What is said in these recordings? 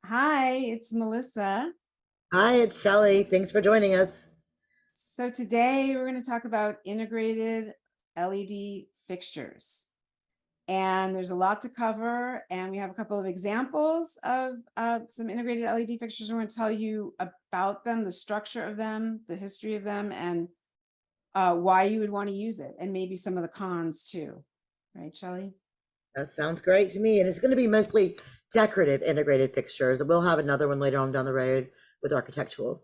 Hi, it's Melissa. Hi, it's Shelley. Thanks for joining us. So today we're going to talk about integrated LED fixtures. And there's a lot to cover, and we have a couple of examples of some integrated LED fixtures. We're going to tell you about them, the structure of them, the history of them, and why you would want to use it, and maybe some of the cons too. Right, Shelley? That sounds great to me. And it's going to be mostly decorative integrated fixtures. We'll have another one later on down the road with architectural.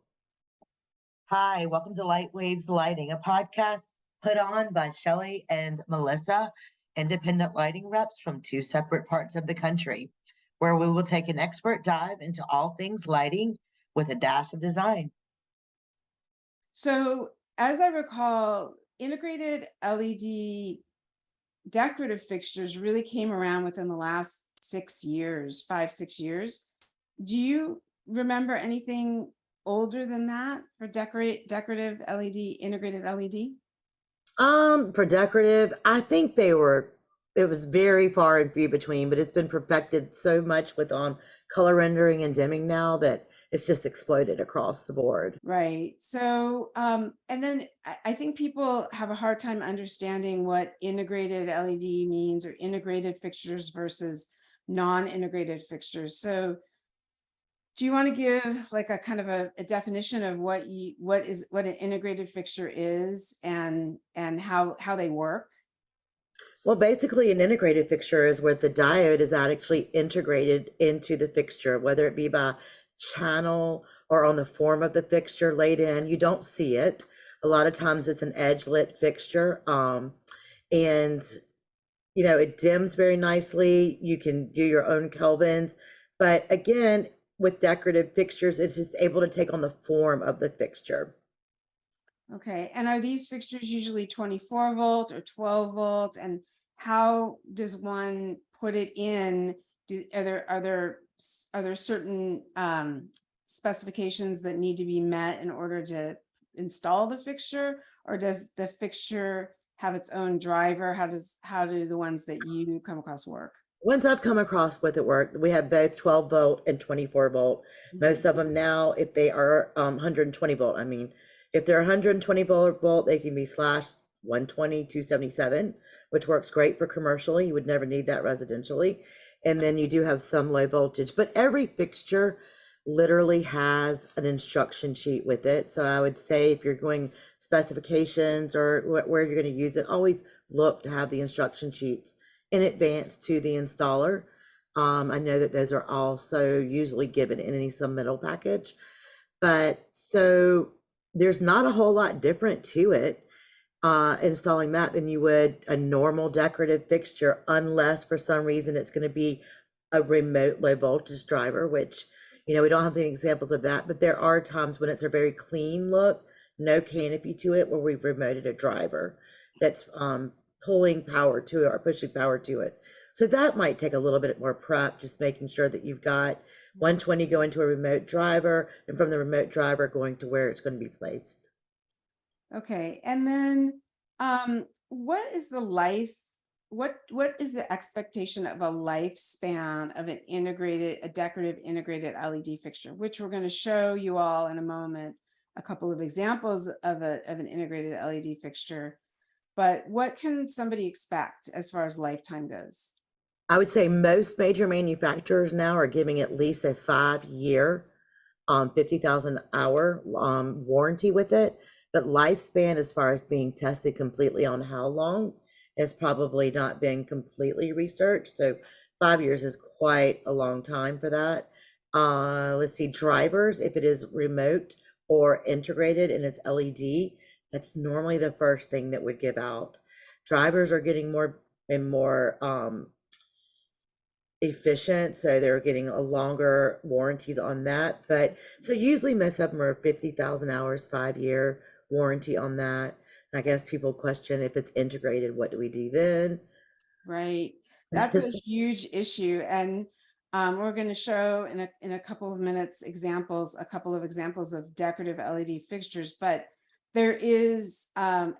Hi, welcome to Lightwaves Lighting, a podcast put on by Shelley and Melissa, independent lighting reps from two separate parts of the country, where we will take an expert dive into all things lighting with a dash of design. So, as I recall, integrated LED decorative fixtures really came around within the last 6 years, 5, 6 years. Do you remember anything older than that for decorative LED, integrated LED? For decorative, I think it was very far and few between, but it's been perfected so much with color rendering and dimming now that it's just exploded across the board. Right. So, and then I think people have a hard time understanding what integrated LED means, or integrated fixtures versus non-integrated fixtures. So, do you want to give like a kind of a definition of what an integrated fixture is, and how they work? Well, basically, an integrated fixture is where the diode is actually integrated into the fixture, whether it be by channel or on the form of the fixture laid in. You don't see it. A lot of times it's an edge lit fixture. And it dims very nicely. You can do your own kelvins. But again, with decorative fixtures, it's just able to take on the form of the fixture. Okay. And are these fixtures usually 24 volt or 12 volt? And how does one put it in? Are there certain specifications that need to be met in order to install the fixture, or does the fixture have its own driver? How do the ones that you come across work? Ones I've come across with at work, we have both 12 volt and 24 volt. Most of them now, if they are 120 volt, I mean, if they're 120 volt, they can be slash 120, 277, which works great for commercially. You would never need that residentially. And then you do have some low voltage, but every fixture literally has an instruction sheet with it. So I would say if you're going specifications or where you're going to use it, always look to have the instruction sheets in advance to the installer. I know that those are also usually given in any submittal package, but so there's not a whole lot different to it installing that than you would a normal decorative fixture, unless for some reason it's going to be a remote low voltage driver, which we don't have any examples of that, but there are times when it's a very clean look, no canopy to it, where we've remoted a driver that's pulling power to it or pushing power to it. So that might take a little bit more prep, just making sure that you've got 120 going to a remote driver, and from the remote driver going to where it's going to be placed. Okay. And then what is the life what is the expectation of a lifespan of a decorative integrated LED fixture, which we're going to show you all in a moment, a couple of examples of an integrated LED fixture. But what can somebody expect as far as lifetime goes? I would say most major manufacturers now are giving at least a 5 year, 50,000 hour warranty with it. But lifespan, as far as being tested completely on how long, has probably not been completely researched. So 5 years is quite a long time for that. Let's see, drivers, if it is remote or integrated and it's LED, that's normally the first thing that would give out. Drivers are getting more and more efficient, so they're getting a longer warranties on that. But so usually most of them are 50,000 hours, 5 year warranty on that. And I guess people question, if it's integrated, what do we do then? Right. That's a huge issue. And we're going to show in a couple of minutes a couple of examples of decorative LED fixtures. But there's a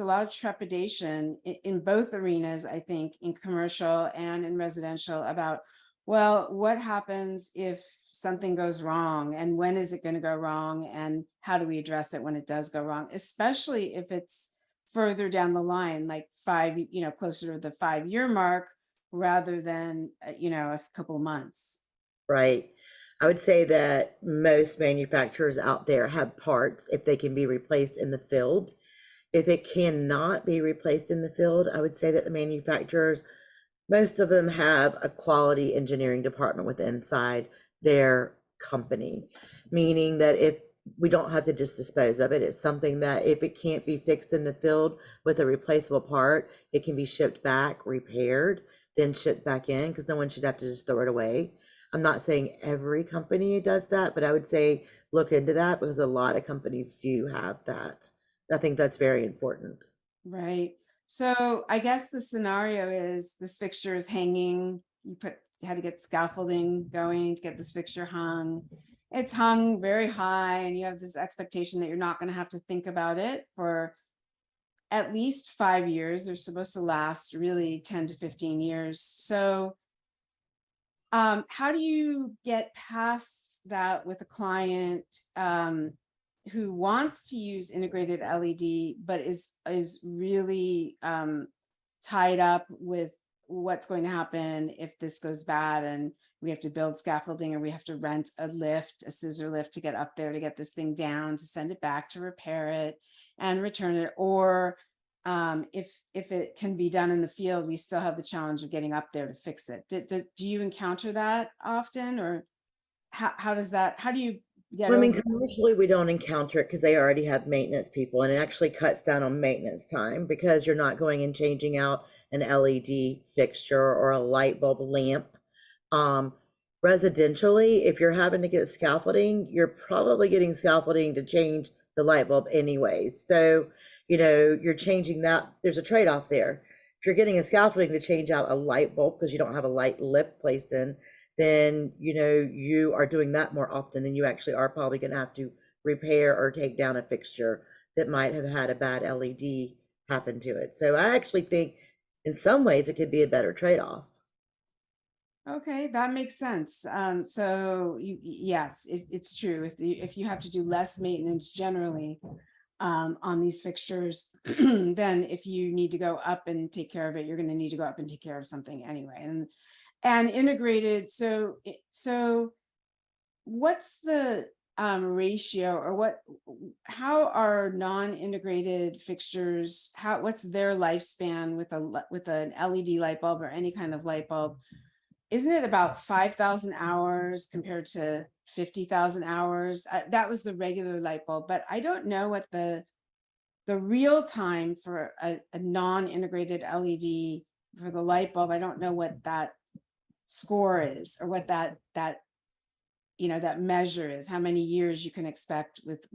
lot of trepidation in both arenas, I think, in commercial and in residential, about Well, what happens if something goes wrong, and when is it going to go wrong, and how do we address it when it does go wrong, especially if it's further down the line, like closer to the 5-year mark rather than a couple of months. Right. I would say that most manufacturers out there have parts if they can be replaced in the field. If it cannot be replaced in the field, I would say that the manufacturers, most of them have a quality engineering department with inside their company, meaning that if we don't have to just dispose of it, it's something that if it can't be fixed in the field with a replaceable part, it can be shipped back, repaired, then shipped back in, because no one should have to just throw it away. I'm not saying every company does that, but I would say look into that because a lot of companies do have that. I think that's very important. Right. So I guess the scenario is this fixture is hanging. Had to get scaffolding going to get this fixture hung. It's hung very high, and you have this expectation that you're not going to have to think about it for at least 5 years. They're supposed to last really 10 to 15 years. So how do you get past that with a client who wants to use integrated LED, but is really tied up with what's going to happen if this goes bad, and we have to build scaffolding, or we have to rent a scissor lift to get up there to get this thing down, to send it back to repair it and return it, or if it can be done in the field, we still have the challenge of getting up there to fix it. Do you encounter that often, or how do you get Well, I mean, over? commercially, we don't encounter it because they already have maintenance people, and it actually cuts down on maintenance time because you're not going and changing out an LED fixture or a light bulb lamp. Um, Residentially, if you're having to get scaffolding, you're probably getting scaffolding to change the light bulb anyways. So, you're changing that. There's a trade-off there. If you're getting a scaffolding to change out a light bulb because you don't have a light lift placed in, then you are doing that more often than you actually are probably going to have to repair or take down a fixture that might have had a bad LED happen to it. So I actually think in some ways it could be a better trade-off. Okay, that makes sense. So yes, it's true. If you have to do less maintenance generally on these fixtures, then if you need to go up and take care of it, you're going to need to go up and take care of something anyway. And integrated. So what's the ratio, or how are non-integrated fixtures, what's their lifespan with an LED light bulb or any kind of light bulb? Isn't it about 5,000 hours compared to 50,000 hours? That was the regular light bulb, but I don't know what the real time for a non-integrated LED for the light bulb. I don't know what that score is, or what that measure is, how many years you can expect with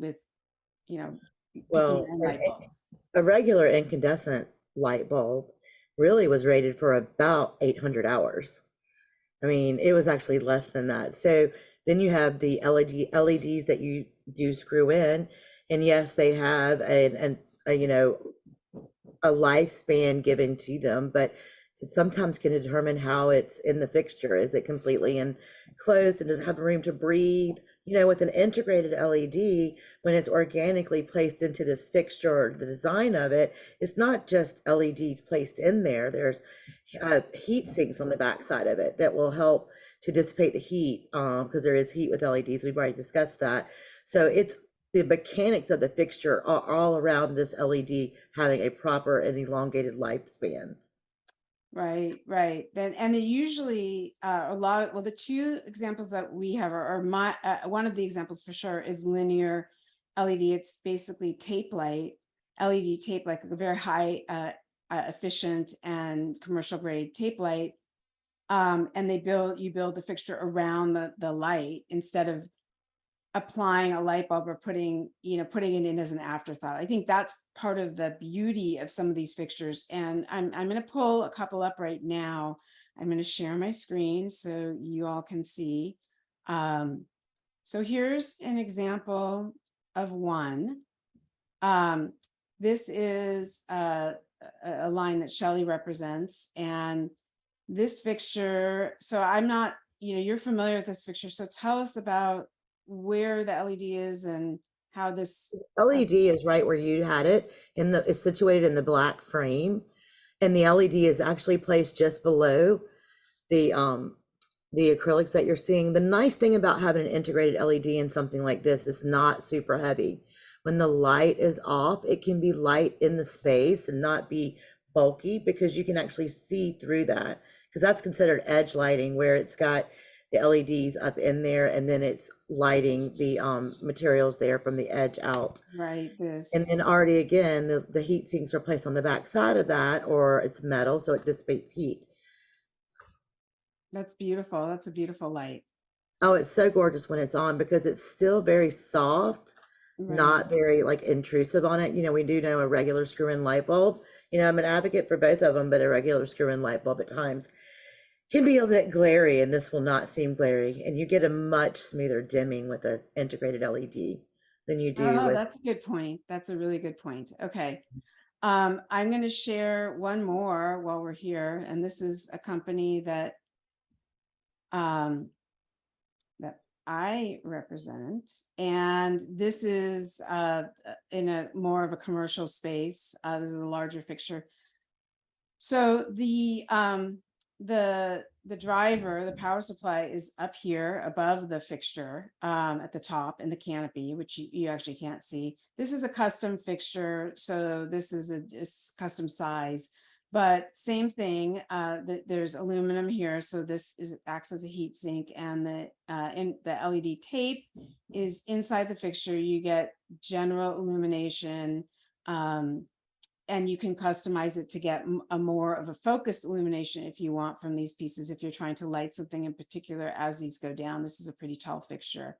you know picking Well, your light bulbs. a regular incandescent light bulb really was rated for about 800 hours. I mean, it was actually less than that. So then you have the LEDs that you do screw in, and yes, they have a lifespan given to them, but it sometimes can determine how it's in the fixture. Is it completely enclosed, and does it have room to breathe? With an integrated LED, when it's organically placed into this fixture, the design of it, it's not just LEDs placed in there. There's heat sinks on the backside of it that will help to dissipate the heat, because there is heat with LEDs. We've already discussed that. So it's the mechanics of the fixture are all around this LED having a proper and elongated lifespan. Right. Then, and they usually a lot. Well, the two examples that we have are my one of the examples for sure is linear LED. It's basically tape light, LED tape, like a very high efficient and commercial grade tape light. And you build the fixture around the light instead of applying a light bulb, or putting it in as an afterthought. I think that's part of the beauty of some of these fixtures. And I'm going to pull a couple up right now. I'm going to share my screen so you all can see. So here's an example of one. This is a line that Shelley represents, and this fixture, so I'm not, you're familiar with this fixture, so tell us about where the LED is and how this, LED is right where you had it it's situated in the black frame. And the LED is actually placed just below the acrylics that you're seeing. The nice thing about having an integrated LED in something like this is not super heavy. When the light is off, it can be light in the space and not be bulky, because you can actually see through that, because that's considered edge lighting, where it's got the LEDs up in there and then it's lighting the materials there from the edge out. right, And this, then already again, the heat sinks are placed on the back side of that, or it's metal, so it dissipates heat. that's beautiful. That's a beautiful light. Oh, it's so gorgeous when it's on, because it's still very soft, Right. not very like intrusive on it. We do know a regular screw-in light bulb. I'm an advocate for both of them, but a regular screw-in light bulb at times can be a bit glary, and this will not seem glary. And you get a much smoother dimming with an integrated LED than you do Oh, with. that's a good point. That's a really good point. Okay. I'm going to share one more while we're here, and this is a company that that I represent, and this is in a more of a commercial space. This is a larger fixture. So the driver, the power supply is up here above the fixture at the top in the canopy, which you actually can't see. This is a custom fixture, so this is it's custom size, but same thing. There's aluminum here, so this acts as a heat sink, and the LED tape is inside the fixture. You get general illumination. And you can customize it to get a more of a focused illumination if you want from these pieces, if you're trying to light something in particular as these go down. This is a pretty tall fixture.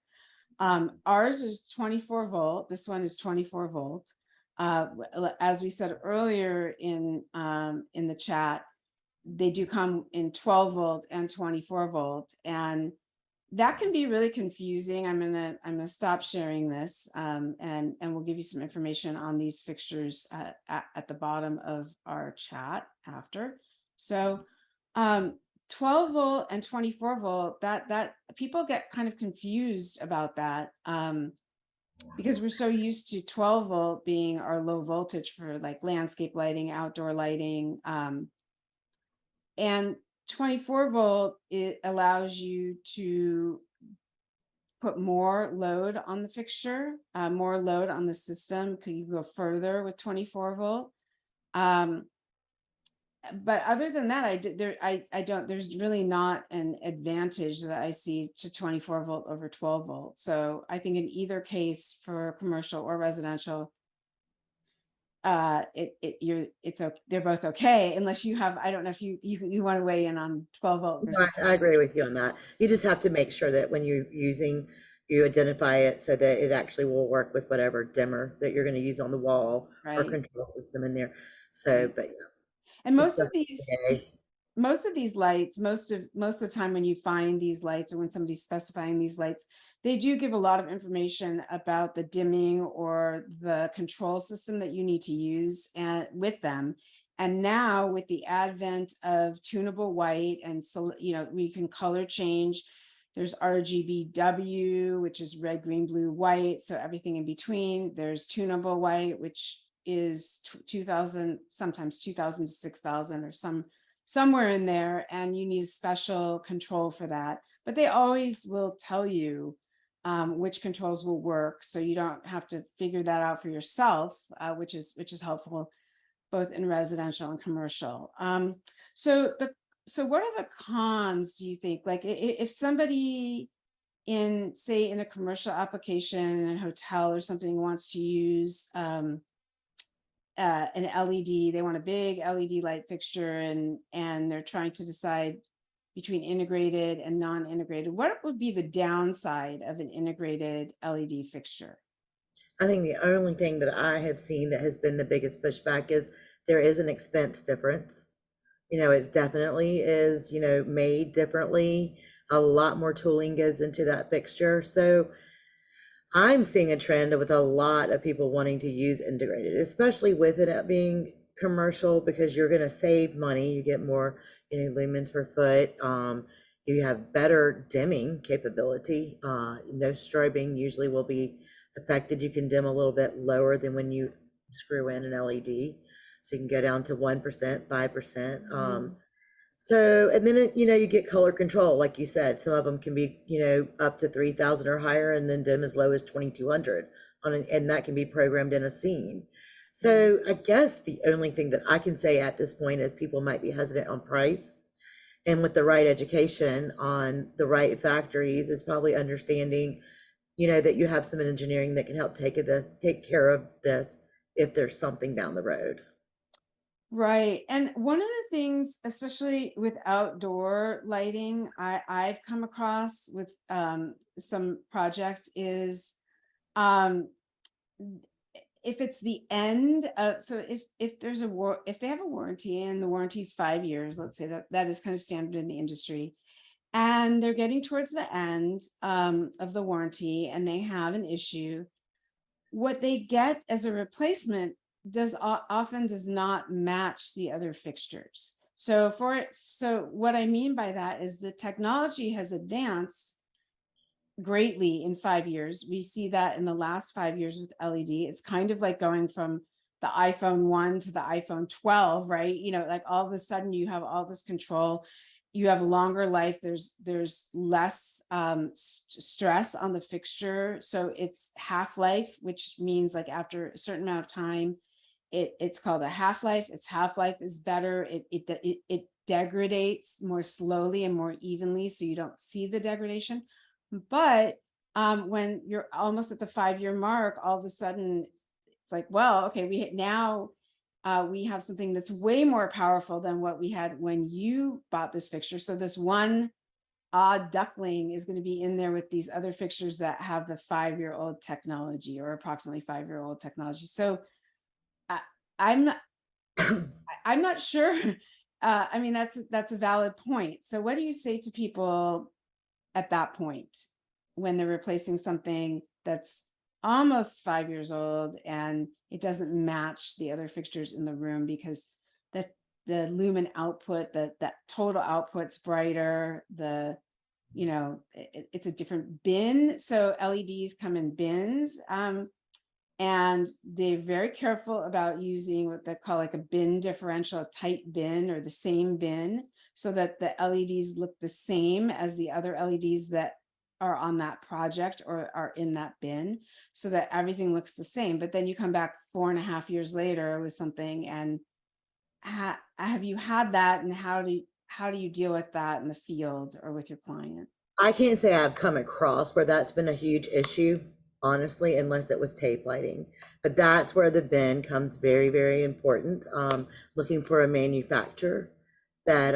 Ours is 24 volt. This one is 24 volt. As we said earlier in the chat, they do come in 12 volt and 24 volt. And that can be really confusing. I'm gonna stop sharing this, and we'll give you some information on these fixtures at the bottom of our chat after. So 12 volt and 24 volt, that people get kind of confused about that, because we're so used to 12 volt being our low voltage for like landscape lighting, outdoor lighting, and 24 volt, it allows you to put more load on the fixture, more load on the system. Could you go further with 24 volt? But other than that, I don't, there's really not an advantage that I see to 24 volt over 12 volt. So I think in either case, for commercial or residential, they're both okay, unless you have, I don't know if you want to weigh in on 12 volt No, versus I agree with you on that. You just have to make sure that when you're using, you identify it so that it actually will work with whatever dimmer that you're going to use on the wall or right. control system in there. So, Right. but yeah, And it's just okay. most of these lights, most of the time when you find these lights, or when somebody's specifying these lights, they do give a lot of information about the dimming or the control system that you need to use and with them. And now with the advent of tunable white, and so we can color change. There's RGBW, which is red, green, blue, white, so everything in between. There's tunable white, which is 2000, sometimes 2000 to 6000, or somewhere in there, and you need special control for that. But they always will tell you which controls will work, so you don't have to figure that out for yourself, which is helpful both in residential and commercial. So what are the cons, do you think? Like if somebody say in a commercial application in a hotel or something wants to use an LED, they want a big LED light fixture, and they're trying to decide between integrated and non-integrated, what would be the downside of an integrated LED fixture? I think the only thing that I have seen that has been the biggest pushback is there is an expense difference. It definitely is, made differently. A lot more tooling goes into that fixture. So I'm seeing a trend with a lot of people wanting to use integrated, especially with it being commercial because you're gonna save money. You get more, lumens per foot. You have better dimming capability. No strobing usually will be affected. You can dim a little bit lower than when you screw in an LED. So you can go down to 1%, 5%. So, and then, you get color control, like you said, some of them can be, up to 3,000 or higher, and then dim as low as 2,200 and that can be programmed in a scene. So I guess the only thing that I can say at this point is people might be hesitant on price, and with the right education on the right factories is probably understanding, that you have some engineering that can help take care of this if there's something down the road. Right. And one of the things, especially with outdoor lighting, I've come across with some projects is um if it's the end of, so if there's if they have a warranty and the warranty is 5 years, let's say that is kind of standard in the industry, and they're getting towards the end of the warranty and they have an issue, what they get as a replacement often does not match the other fixtures. So what I mean by that is the technology has advanced greatly in 5 years. We see that in the last 5 years with LED. It's kind of like going from the iPhone 1 to the iPhone 12, right? Like all of a sudden you have all this control. You have a longer life. There's less stress on the fixture. So it's half-life, which means like after a certain amount of time, it's called a half-life. Its half-life is better. It degradates more slowly and more evenly, so you don't see the degradation. But when you're almost at the 5-year mark, all of a sudden it's like, well, okay, we have something that's way more powerful than what we had when you bought this fixture. So this one odd duckling is going to be in there with these other fixtures that have the 5-year-old technology, or approximately 5-year-old technology. So I'm not sure. I mean, that's a valid point. So what do you say to people at that point when they're replacing something that's almost 5 years old and it doesn't match the other fixtures in the room because the lumen output, that total output's brighter, it's a different bin. So LEDs come in bins, and they're very careful about using what they call like a bin differential, a tight bin or the same bin, so that the LEDs look the same as the other LEDs that are on that project or are in that bin, so that everything looks the same. But then you come back 4.5 years later with something, and have you had that, and how do you deal with that in the field or with your client? I can't say I've come across where that's been a huge issue, honestly, unless it was tape lighting. But that's where the bin comes very, very important. Looking for a manufacturer that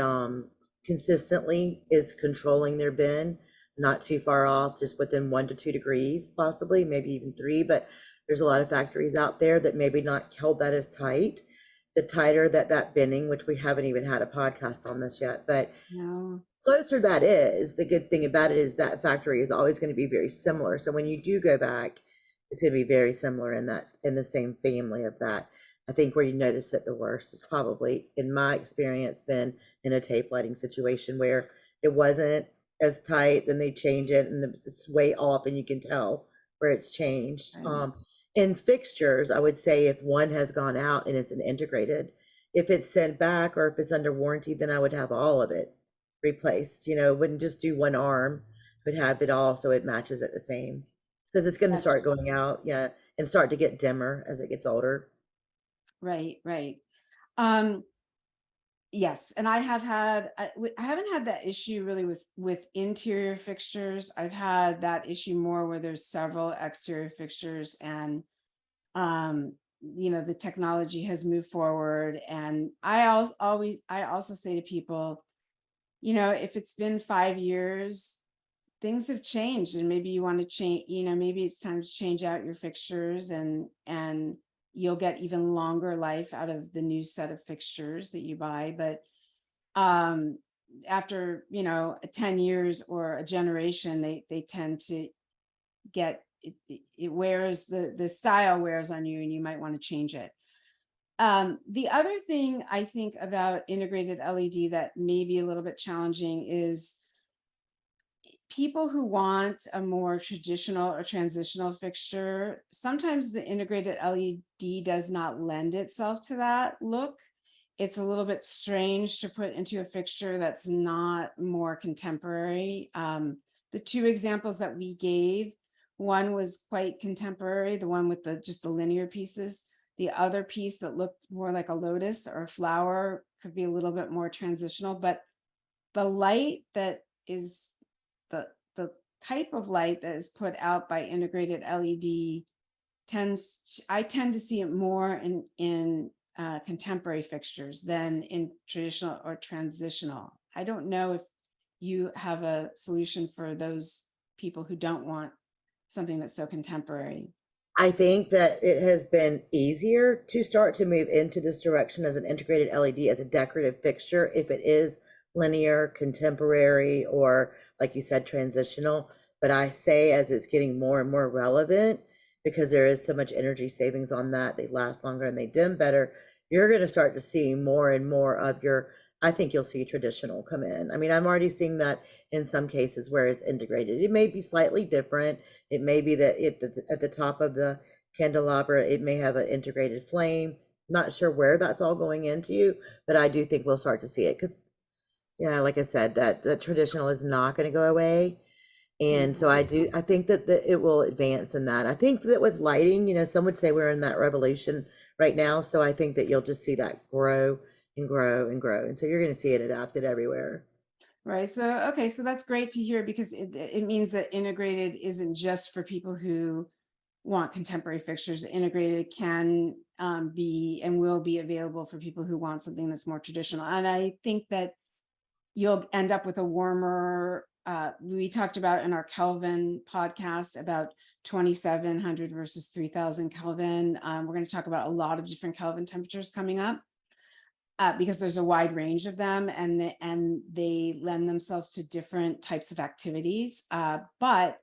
consistently is controlling their bin, not too far off, just within 1 to 2 degrees, possibly, maybe even 3. But there's a lot of factories out there that maybe not held that as tight. The tighter that binning, which we haven't even had a podcast on this yet, but No. closer that is, the good thing about it is that factory is always going to be very similar. So when you do go back, it's going to be very similar in the same family of that. I think where you notice it the worst is probably, in my experience, been in a tape lighting situation where it wasn't as tight, then they change it and it's way off and you can tell where it's changed. Right. In fixtures, I would say if one has gone out and it's an integrated, if it's sent back or if it's under warranty, then I would have all of it replaced. Wouldn't just do one arm, but have it all so it matches it the same, because it's going to start going out, yeah, and start to get dimmer as it gets older. Right. Yes, and I haven't had that issue really with interior fixtures. I've had that issue more where there's several exterior fixtures, and the technology has moved forward. And I also say to people, if it's been 5 years, things have changed, and maybe you want to change, maybe it's time to change out your fixtures, and you'll get even longer life out of the new set of fixtures that you buy. But after 10 years or a generation, they tend to get it wears, the style wears on you, and you might want to change it. The other thing I think about integrated LED that may be a little bit challenging is people who want a more traditional or transitional fixture. Sometimes the integrated LED does not lend itself to that look. It's a little bit strange to put into a fixture that's not more contemporary. The two examples that we gave, one was quite contemporary, the one with just the linear pieces. The other piece that looked more like a lotus or a flower could be a little bit more transitional, but the light that is the type of light that is put out by integrated LED I tend to see it more in contemporary fixtures than in traditional or transitional. I don't know if you have a solution for those people who don't want something that's so contemporary. I think that it has been easier to start to move into this direction as an integrated LED as a decorative fixture if it is linear, contemporary, or like you said, transitional. But I say as it's getting more and more relevant, because there is so much energy savings on that, they last longer and they dim better, you're going to start to see more and more of your, I think you'll see traditional come in. I mean, I'm already seeing that in some cases where it's integrated. It may be slightly different. It may be that at the top of the candelabra, it may have an integrated flame. Not sure where that's all going into, but I do think we'll start to see it because, yeah, like I said, that the traditional is not going to go away. And so I think that it will advance in that. I think that with lighting, some would say we're in that revolution right now. So I think that you'll just see that grow and grow and grow. And so you're going to see it adapted everywhere. Right. So, okay. So that's great to hear because it means that integrated isn't just for people who want contemporary fixtures. Integrated can be and will be available for people who want something that's more traditional. And I think that you'll end up with a warmer, we talked about in our Kelvin podcast about 2,700 versus 3,000 Kelvin. We're going to talk about a lot of different Kelvin temperatures coming up. Because there's a wide range of them and they lend themselves to different types of activities. But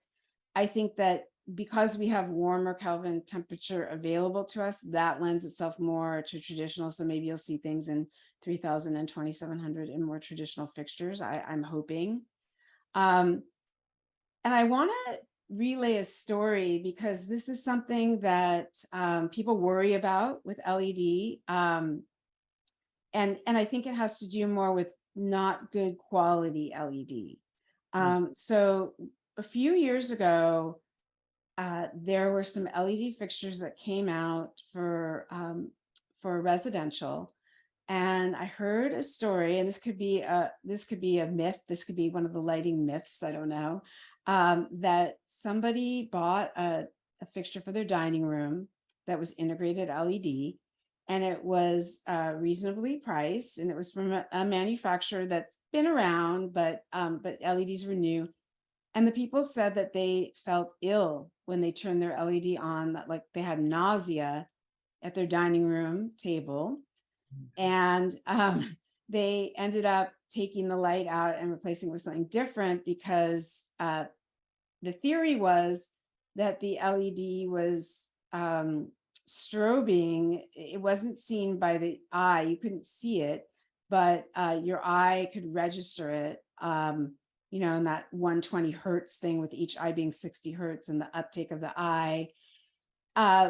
I think that because we have warmer Kelvin temperature available to us, that lends itself more to traditional. So maybe you'll see things in 3,000 and 2,700 in more traditional fixtures, I'm hoping. And I want to relay a story because this is something that people worry about with LED. And I think it has to do more with not good quality LED. So a few years ago, there were some LED fixtures that came out for residential, and I heard a story, and this could be a myth, this could be one of the lighting myths, I don't know, that somebody bought a fixture for their dining room that was integrated LED, and it was reasonably priced, and it was from a manufacturer that's been around, but LEDs were new. And the people said that they felt ill when they turned their LED on, that like they had nausea at their dining room table. And they ended up taking the light out and replacing it with something different because the theory was that the LED was strobing. It wasn't seen by the eye, you couldn't see it, but your eye could register it, in that 120 hertz thing, with each eye being 60 hertz and the uptake of the eye.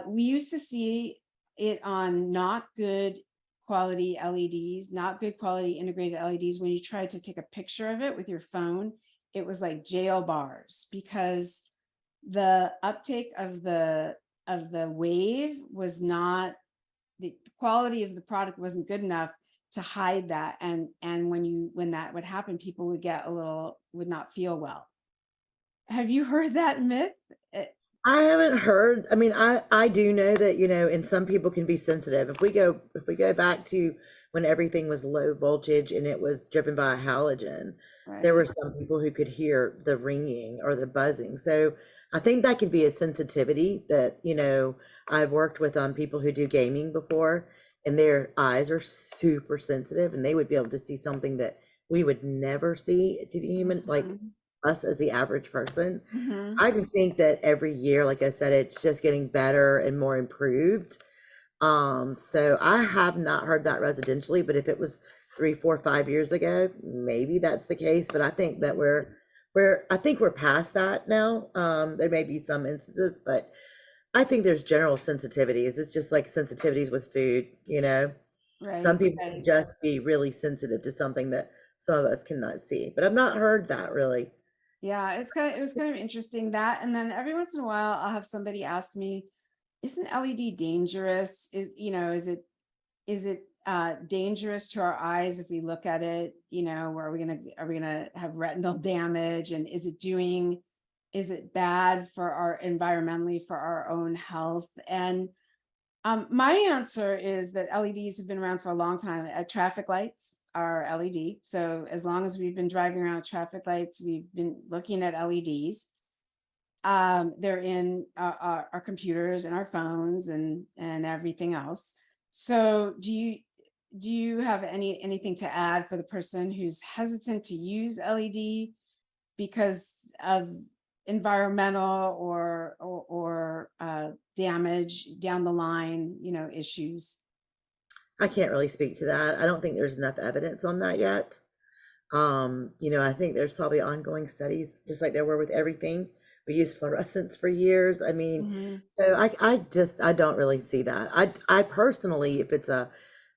We used to see it on not good quality LEDs, not good quality integrated LEDs. When you tried to take a picture of it with your phone, it was like jail bars because the uptake of the wave was not, the quality of the product wasn't good enough to hide that. And when that would happen, people would not feel well. Have you heard that myth? I haven't heard. I mean, I do know that, and some people can be sensitive. If we go back to when everything was low voltage and it was driven by a halogen, there were some people who could hear the ringing or the buzzing. So I think that could be a sensitivity that, I've worked with people who do gaming before, and their eyes are super sensitive, and they would be able to see something that we would never see to the human, like us as the average person. I just think that every year, like I said, it's just getting better and more improved. So I have not heard that residentially, but if it was 3, 4, 5 years ago, maybe that's the case. But I think that I think we're past that now. There may be some instances, but I think there's general sensitivities. It's just like sensitivities with food, you know. Some Right, people can right. just be really sensitive to something that some of us cannot see. But I've not heard that really. Yeah, it was kind of interesting that. And then every once in a while I'll have somebody ask me, isn't LED dangerous? Is it dangerous to our eyes if we look at it? Are we gonna have retinal damage? And is it bad for our environmentally for our own health? And my answer is that LEDs have been around for a long time. Traffic lights are LED. So as long as we've been driving around traffic lights, we've been looking at LEDs. They're in our computers and our phones and everything else. So do you have anything to add for the person who's hesitant to use LED because of environmental or damage down the line, issues? I can't really speak to that. I don't think there's enough evidence on that yet. I think there's probably ongoing studies, just like there were with everything. We used fluorescents for years. I mean, Mhm. so I don't really see that. I personally, if it's a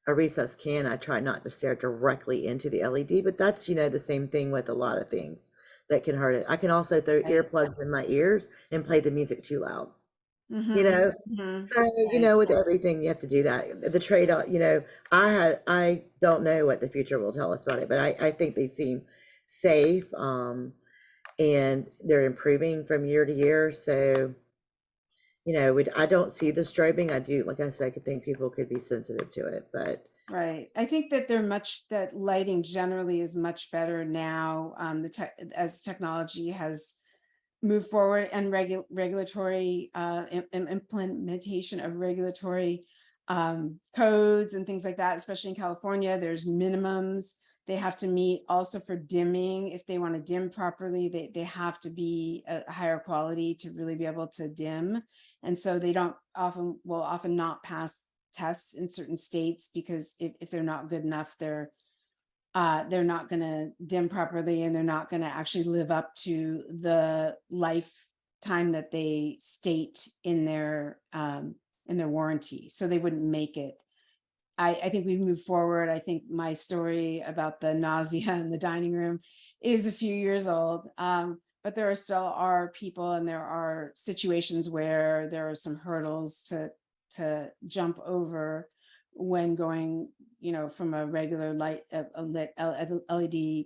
recessed can, I try not to stare directly into the LED, but that's, the same thing with a lot of things that can hurt it. I can also throw Right. earplugs in my ears and play the music too loud, you Mhm. know? Mhm. So, Right. with everything, you have to do that. The trade-off, I don't know what the future will tell us about it, but I think they seem safe, and they're improving from year to year. So, I don't see the strobing. I do, like I said, I could think people could be sensitive to it, but Right. I think that that lighting generally is much better now. As technology has moved forward and regulatory implementation of regulatory codes and things like that, especially in California, there's minimums they have to meet also for dimming. If they want to dim properly, they have to be a higher quality to really be able to dim. And so they don't will often not pass tests in certain states because if they're not good enough, they're not going to dim properly and they're not going to actually live up to the lifetime that they state in their warranty. So they wouldn't make it. I think we've moved forward. I think my story about the nausea in the dining room is a few years old. But there are people and there are situations where there are some hurdles to jump over when going, from a regular light, a lit LED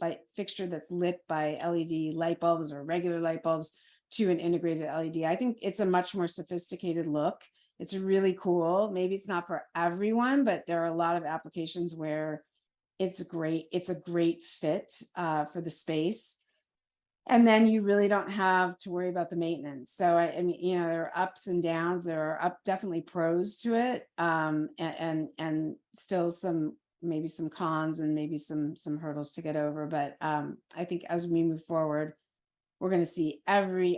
light fixture that's lit by LED light bulbs or regular light bulbs to an integrated LED. I think it's a much more sophisticated look. It's really cool. Maybe it's not for everyone, but there are a lot of applications where it's great. It's a great fit for the space. And then you really don't have to worry about the maintenance. So I mean, there are ups and downs. There are definitely pros to it, and still maybe some cons and maybe some hurdles to get over. But I think as we move forward, we're going to see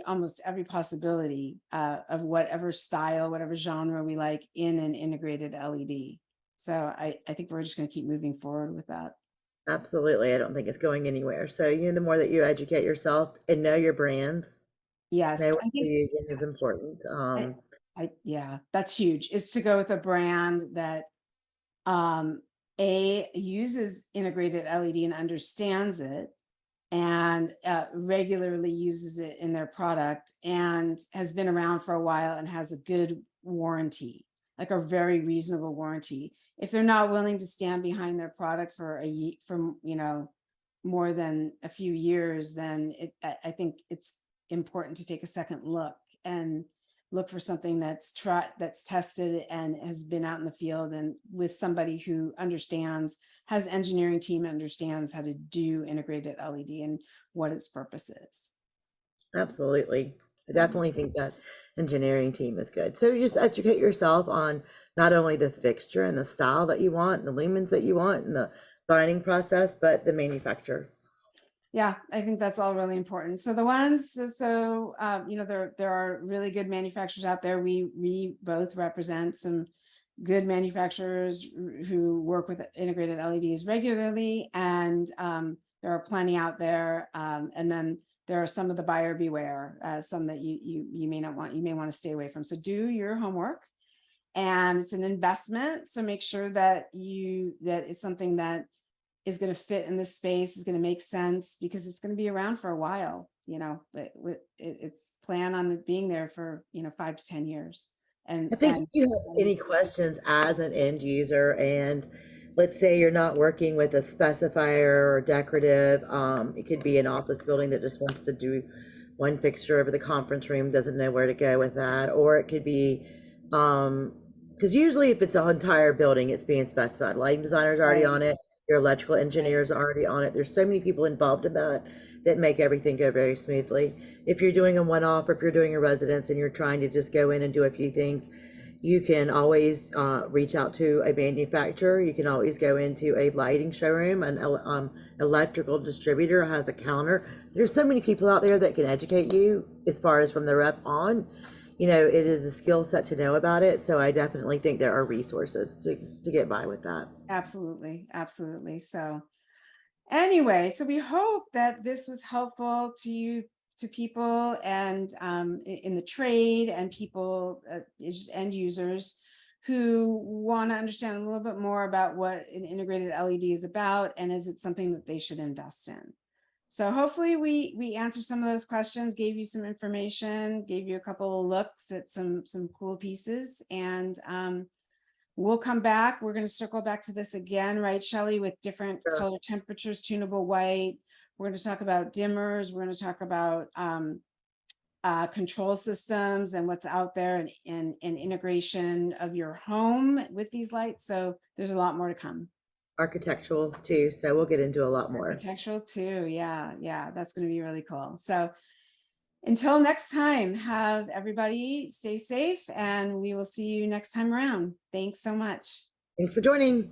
almost every possibility of whatever style, whatever genre we like in an integrated LED. So I think we're just going to keep moving forward with that. absolutely, I don't think it's going anywhere. So, the more that you educate yourself and know your brands, know Yes, what I you're think using is important. I, yeah, that's huge. Is to go with a brand that um, uses integrated LED and understands it, and regularly uses it in their product and has been around for a while and has a good warranty, like a very reasonable warranty. If they're not willing to stand behind their product for more than a few years, then I think it's important to take a second look and look for something that's tested and has been out in the field and with somebody who has engineering team, understands how to do integrated LED and what its purpose is. Absolutely. I Yeah. definitely think that engineering team is good. So you just educate yourself on not only the fixture and the style that you want, and the lumens that you want, and the binding process, but the manufacturer. Yeah, I think that's all really important. So the ones, there are really good manufacturers out there. We both represent good manufacturers who work with integrated LEDs regularly, and there are plenty out there. And then there are some of the buyer beware, some that you may not want, you may want to stay away from. So do your homework, and it's an investment. So make sure that it's something that is going to fit in this space, is going to make sense, because it's going to be around for a while, but it's plan on it being there for, 5 to 10 years. And I think if you have any questions as an end user, and let's say you're not working with a specifier or decorative, it could be an office building that just wants to do one fixture over the conference room, doesn't know where to go with that, or it could be, because usually if it's an entire building, it's being specified. Lighting designer's already on it, your electrical engineers are already on it. There's so many people involved in that make everything go very smoothly. If you're doing a one-off, or if you're doing a residence and you're trying to just go in and do a few things, you can always reach out to a manufacturer. You can always go into a lighting showroom. An electrical distributor has a counter. There's so many people out there that can educate you as far as from the rep on. It is a skill set to know about it. So I definitely think there are resources to get by with that. Absolutely. Absolutely. So anyway, so we hope that this was helpful to you, to people, and in the trade, and people, just end users who want to understand a little bit more about what an integrated LED is about, and is it something that they should invest in. So hopefully we answered some of those questions, gave you some information, gave you a couple of looks at some cool pieces, and we'll come back. We're going to circle back to this again, right, Shelley, with different color temperatures, tunable white. We're going to talk about dimmers. We're going to talk about control systems and what's out there, and integration of your home with these lights. So there's a lot more to come. Architectural too, so we'll get into a lot more. Architectural too, yeah, that's going to be really cool. So until next time, have everybody stay safe, and we will see you next time around. Thanks so much. Thanks for joining.